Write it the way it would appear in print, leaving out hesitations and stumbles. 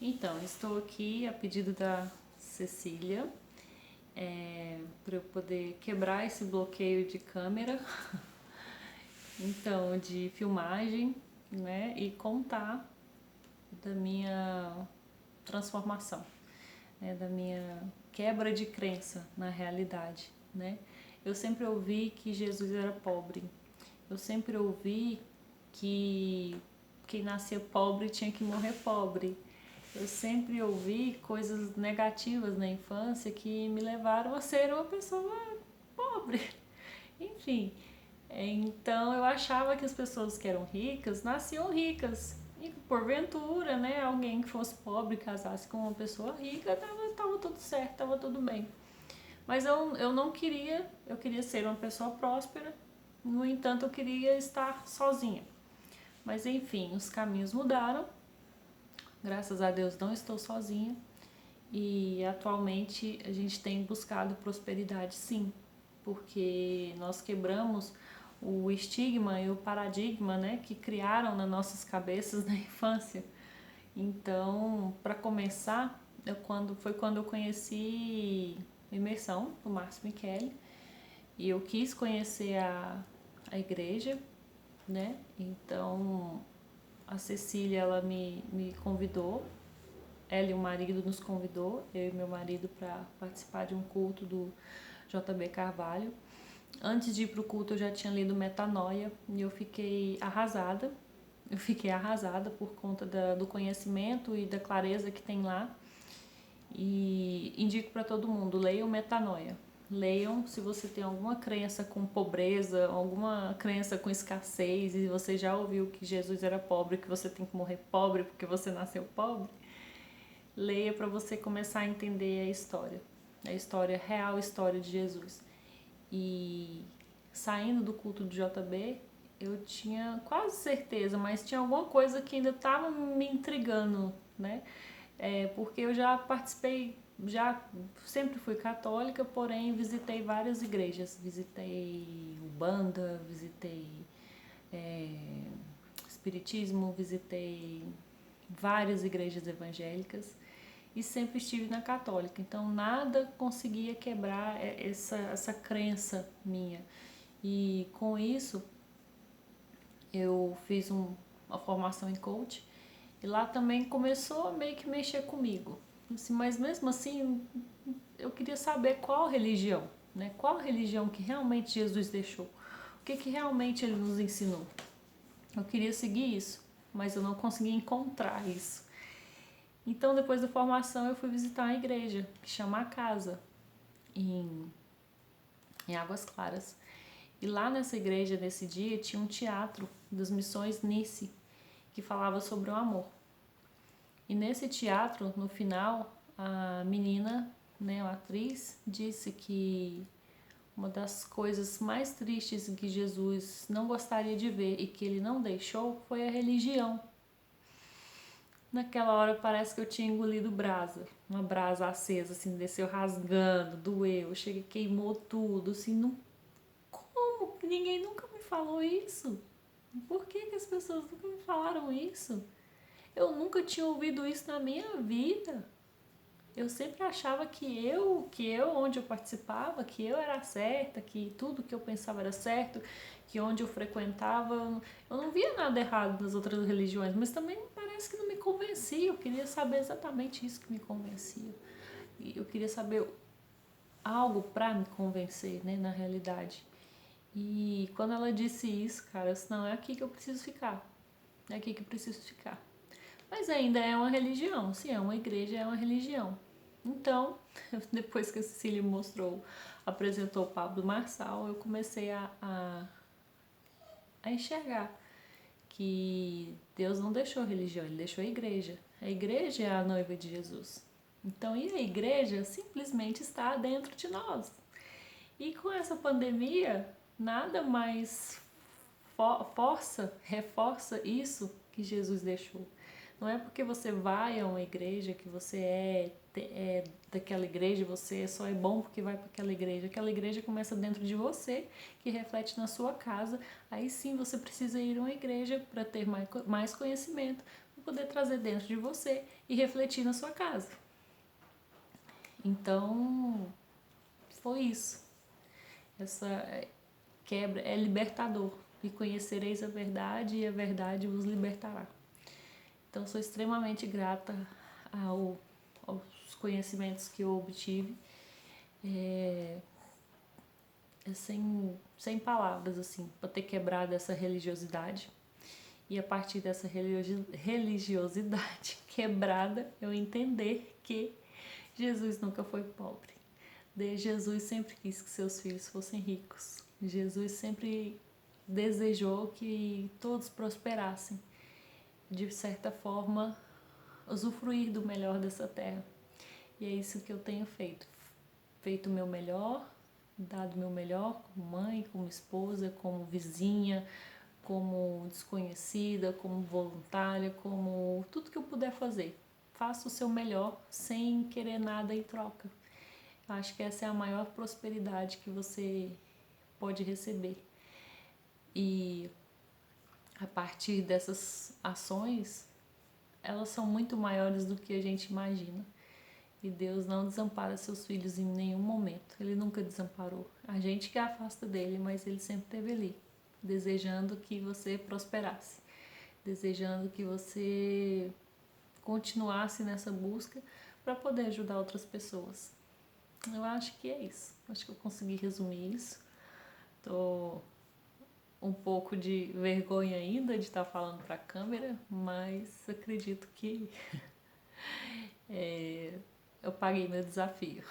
Então, estou aqui a pedido da Cecília, para eu poder quebrar esse bloqueio de câmera, então, de filmagem, né, e contar da minha transformação, né, da minha quebra de crença na realidade, né. Eu sempre ouvi que Jesus era pobre, eu sempre ouvi que quem nascia pobre tinha que morrer pobre. Eu sempre ouvi coisas negativas na infância que me levaram a ser uma pessoa pobre. Enfim, então eu achava que as pessoas que eram ricas nasciam ricas. E porventura, né, alguém que fosse pobre casasse com uma pessoa rica, tava tudo certo, tava tudo bem. Mas eu não queria, eu queria ser uma pessoa próspera, no entanto eu queria estar sozinha. Mas enfim, os caminhos mudaram, graças a Deus não estou sozinha e atualmente a gente tem buscado prosperidade sim, porque nós quebramos o estigma e o paradigma, né, que criaram nas nossas cabeças na infância. Então, para começar, foi quando eu conheci a imersão do Márcio Michele e eu quis conhecer a igreja, né? Então, a Cecília, ela me convidou, ela e o marido nos convidou, eu e meu marido, para participar de um culto do JB Carvalho. Antes de ir pro culto eu já tinha lido Metanoia e eu fiquei arrasada. Eu fiquei arrasada por conta do conhecimento e da clareza que tem lá. E indico para todo mundo, leiam Metanoia. Leiam se você tem alguma crença com pobreza, alguma crença com escassez e você já ouviu que Jesus era pobre, que você tem que morrer pobre porque você nasceu pobre. Leia para você começar a entender a história real, a história de Jesus. E saindo do culto do JB, eu tinha quase certeza, mas tinha alguma coisa que ainda estava me intrigando, né? Porque eu já participei, já sempre fui católica, porém visitei várias igrejas. Visitei Umbanda, visitei Espiritismo, visitei várias igrejas evangélicas e sempre estive na católica. Então nada conseguia quebrar essa crença minha. E com isso eu fiz uma formação em coach e lá também começou a meio que mexer comigo. Assim, mas mesmo assim eu queria saber qual religião, né? Qual religião que realmente Jesus deixou. O que realmente ele nos ensinou. Eu queria seguir isso, mas eu não conseguia encontrar isso. Então, depois da formação, eu fui visitar uma igreja que chama A Casa, em Águas Claras. E lá nessa igreja, nesse dia, tinha um teatro das Missões Nice, que falava sobre o amor. E nesse teatro, no final, a menina, né, a atriz, disse que uma das coisas mais tristes que Jesus não gostaria de ver e que ele não deixou foi a religião. Naquela hora parece que eu tinha engolido brasa, uma brasa acesa, assim, desceu rasgando, doeu, cheguei, queimou tudo, assim, não, como? Ninguém nunca me falou isso. Por que as pessoas nunca me falaram isso? Eu nunca tinha ouvido isso na minha vida. Eu sempre achava que eu onde eu participava, que eu era certa, que tudo que eu pensava era certo, que onde eu frequentava, eu não via nada errado nas outras religiões, mas também parece que não me convencia. Eu queria saber exatamente isso que me convencia. E eu queria saber algo para me convencer, né, na realidade. E quando ela disse isso, cara, eu disse, não, é aqui que eu preciso ficar. É aqui que eu preciso ficar. Mas ainda é uma religião, se é uma igreja, é uma religião. Então, depois que a Cecília mostrou, apresentou o Pablo Marçal, eu comecei a enxergar que Deus não deixou a religião, ele deixou a igreja. A igreja é a noiva de Jesus. Então, e a igreja simplesmente está dentro de nós. E com essa pandemia, nada mais reforça isso que Jesus deixou. Não é porque você vai a uma igreja que você é daquela igreja, você só é bom porque vai para aquela igreja. Aquela igreja começa dentro de você, que reflete na sua casa. Aí sim você precisa ir a uma igreja para ter mais conhecimento. para poder trazer dentro de você e refletir na sua casa. Então, foi isso. Essa quebra é libertador. E conhecereis a verdade e a verdade vos libertará. Então, sou extremamente grata aos conhecimentos que eu obtive. Sem palavras, assim, para ter quebrado essa religiosidade. E a partir dessa religiosidade quebrada, eu entender que Jesus nunca foi pobre. Jesus sempre quis que seus filhos fossem ricos. Jesus sempre desejou que todos prosperassem. De certa forma, usufruir do melhor dessa terra. E é isso que eu tenho feito. Feito o meu melhor, dado o meu melhor como mãe, como esposa, como vizinha, como desconhecida, como voluntária, como tudo que eu puder fazer. Faça o seu melhor sem querer nada em troca. Acho que essa é a maior prosperidade que você pode receber. E a partir dessas ações, elas são muito maiores do que a gente imagina. E Deus não desampara seus filhos em nenhum momento. Ele nunca desamparou. A gente que afasta dele, mas ele sempre esteve ali, desejando que você prosperasse, desejando que você continuasse nessa busca para poder ajudar outras pessoas. Eu acho que é isso. Acho que eu consegui resumir isso. Tô um pouco de vergonha ainda de estar falando para a câmera, mas acredito que eu paguei meu desafio.